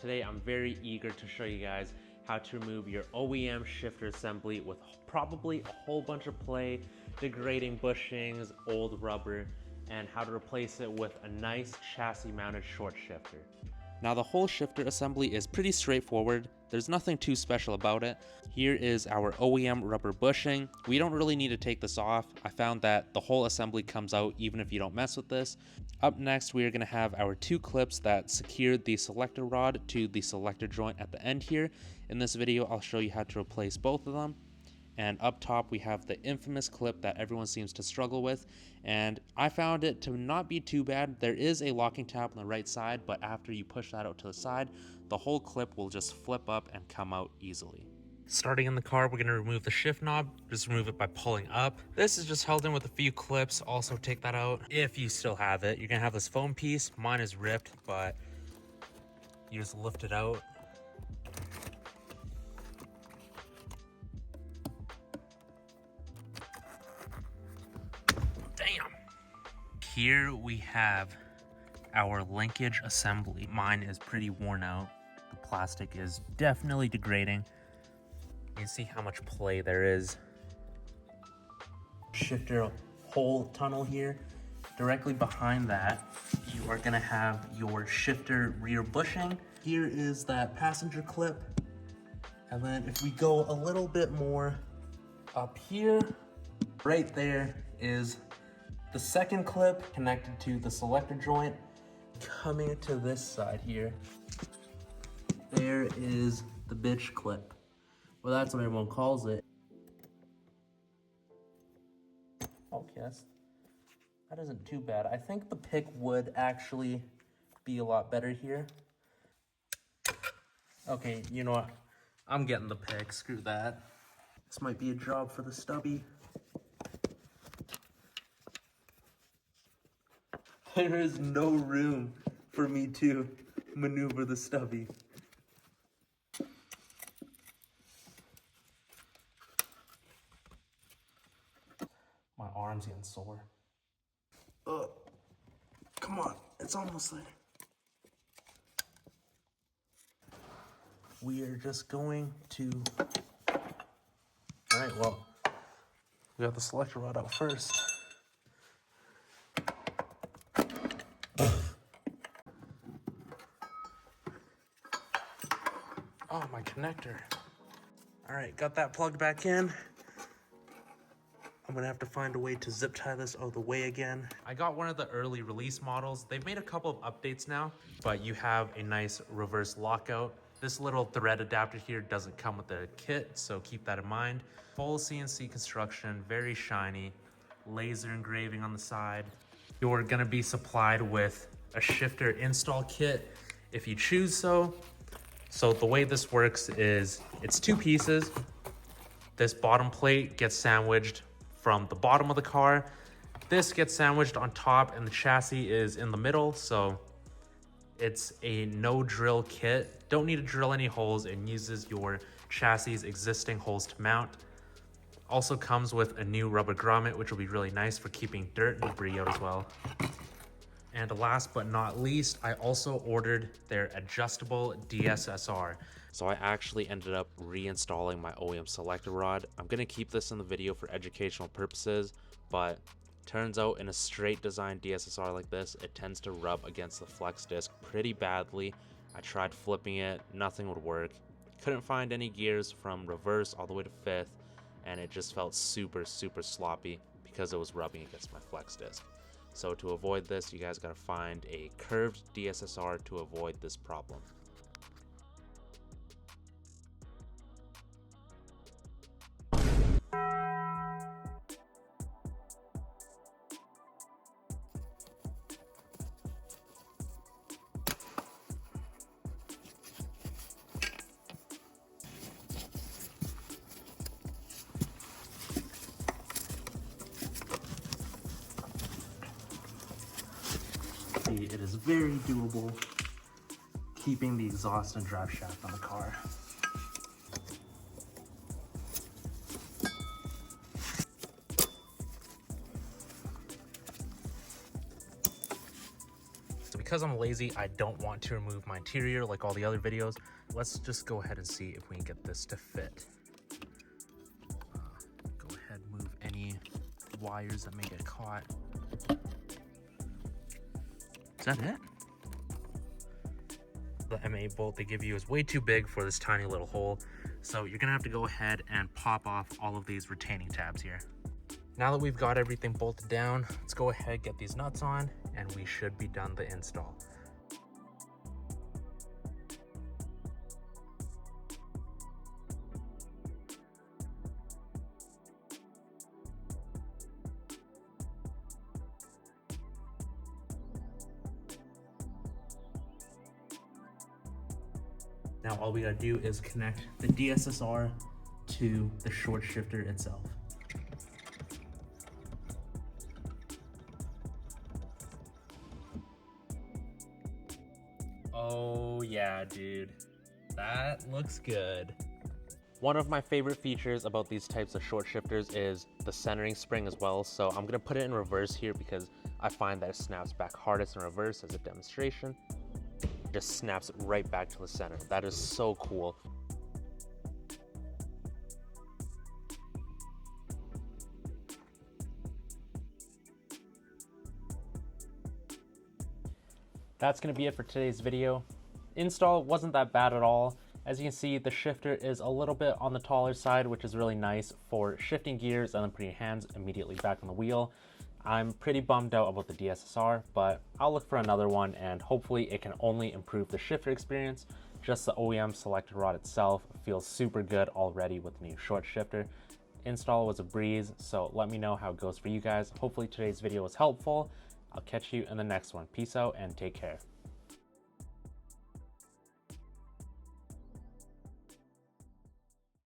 Today I'm very eager to show you guys how to remove your OEM shifter assembly with probably a whole bunch of play, degrading bushings, old rubber, and how to replace it with a nice chassis mounted short shifter. Now the whole shifter assembly is pretty straightforward. There's nothing too special about it. Here is our OEM rubber bushing. We don't really need to take this off. I found that the whole assembly comes out even if you don't mess with this. Up next, we are going to have our two clips that secure the selector rod to the selector joint at the end here. In this video, I'll show you how to replace both of them. And up top, we have the infamous clip that everyone seems to struggle with. And I found it to not be too bad. There is a locking tab on the right side, but after you push that out to the side, the whole clip will just flip up and come out easily. Starting in the car, we're going to remove the shift knob. Just remove it by pulling up. This is just held in with a few clips. Also take that out if you still have it. You're going to have this foam piece. Mine is ripped, but you just lift it out. Damn. Here we have our linkage assembly. Mine is pretty worn out. The plastic is definitely degrading. You can see how much play there is. Shifter hole tunnel here. Directly behind that, you are gonna have your shifter rear bushing. Here is that passenger clip. And then if we go a little bit more up here, right there is the second clip connected to the selector joint. Coming to this side here, there is the bitch clip. Well, that's what everyone calls it. Okay, that isn't too bad. I think the pick would actually be a lot better here. Okay, you know what? I'm getting the pick, screw that. This might be a job for the stubby. There is no room for me to maneuver the stubby. My arm's getting sore. Come on, it's almost there. We are just going to... All right, well, we got the selector rod out first. Oh, my connector. All right, got that plugged back in. I'm gonna have to find a way to zip tie this out of the way again. I got one of the early release models. They've made a couple of updates now, but you have a nice reverse lockout. This little thread adapter here doesn't come with the kit, so keep that in mind. Full CNC construction, very shiny, laser engraving on the side. You're gonna be supplied with a shifter install kit if you choose so. So the way this works is it's two pieces. This bottom plate gets sandwiched from the bottom of the car. This gets sandwiched on top and the chassis is in the middle. So it's a no drill kit. Don't need to drill any holes and uses your chassis' existing holes to mount. Also comes with a new rubber grommet, which will be really nice for keeping dirt and debris out as well. And last but not least, I also ordered their adjustable DSSR. So I actually ended up reinstalling my OEM selector rod. I'm gonna keep this in the video for educational purposes, but turns out in a straight design DSSR like this, it tends to rub against the flex disc pretty badly. I tried flipping it, nothing would work. Couldn't find any gears from reverse all the way to fifth, and it just felt super sloppy because it was rubbing against my flex disc. So to avoid this, you guys gotta find a curved DSSR to avoid this problem. It is very doable keeping the exhaust and drive shaft on the car. because I'm lazy, I don't want to remove my interior like all the other videos. Let's just go ahead and see if we can get this to fit. Go ahead, move any wires that may get caught. Is that it? The M8 bolt they give you is way too big for this tiny little hole. So you're gonna have to go ahead and pop off all of these retaining tabs here. Now that we've got everything bolted down, let's go ahead, get these nuts on, and we should be done the install. Now all we gotta do is connect the DSSR to the short shifter itself. Oh yeah, dude, that looks good. One of my favorite features about these types of short shifters is the centering spring as well. So I'm gonna put it in reverse here because I find that it snaps back hardest in reverse as a demonstration. It just snaps it right back to the center. That is so cool. That's going to be it for today's video. Install wasn't that bad at all. As you can see, the shifter is a little bit on the taller side, which is really nice for shifting gears and then putting your hands immediately back on the wheel. I'm pretty bummed out about the DSSR, but I'll look for another one and hopefully it can only improve the shifter experience. Just the OEM selected rod itself feels super good already with the new short shifter. Install was a breeze, so let me know how it goes for you guys. Hopefully today's video was helpful. I'll catch you in the next one. Peace out and take care.